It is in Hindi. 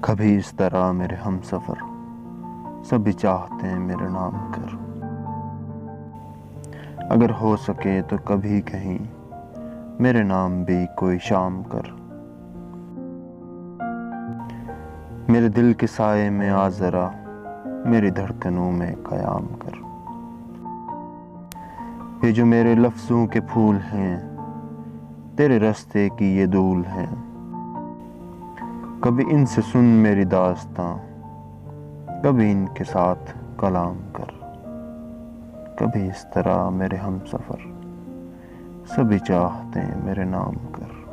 कभी इस तरह मेरे हमसफर सभी चाहते हैं मेरे नाम कर। अगर हो सके तो कभी कहीं मेरे नाम भी कोई शाम कर। मेरे दिल के साए में आ जरा, मेरी धड़कनों में कयाम कर। ये जो मेरे लफ्जों के फूल हैं, तेरे रास्ते की ये धूल हैं। कभी इनसे सुन मेरी दास्तां, कभी इनके साथ कलाम कर। कभी इस तरह मेरे हमसफर सभी चाहते हैं मेरे नाम कर।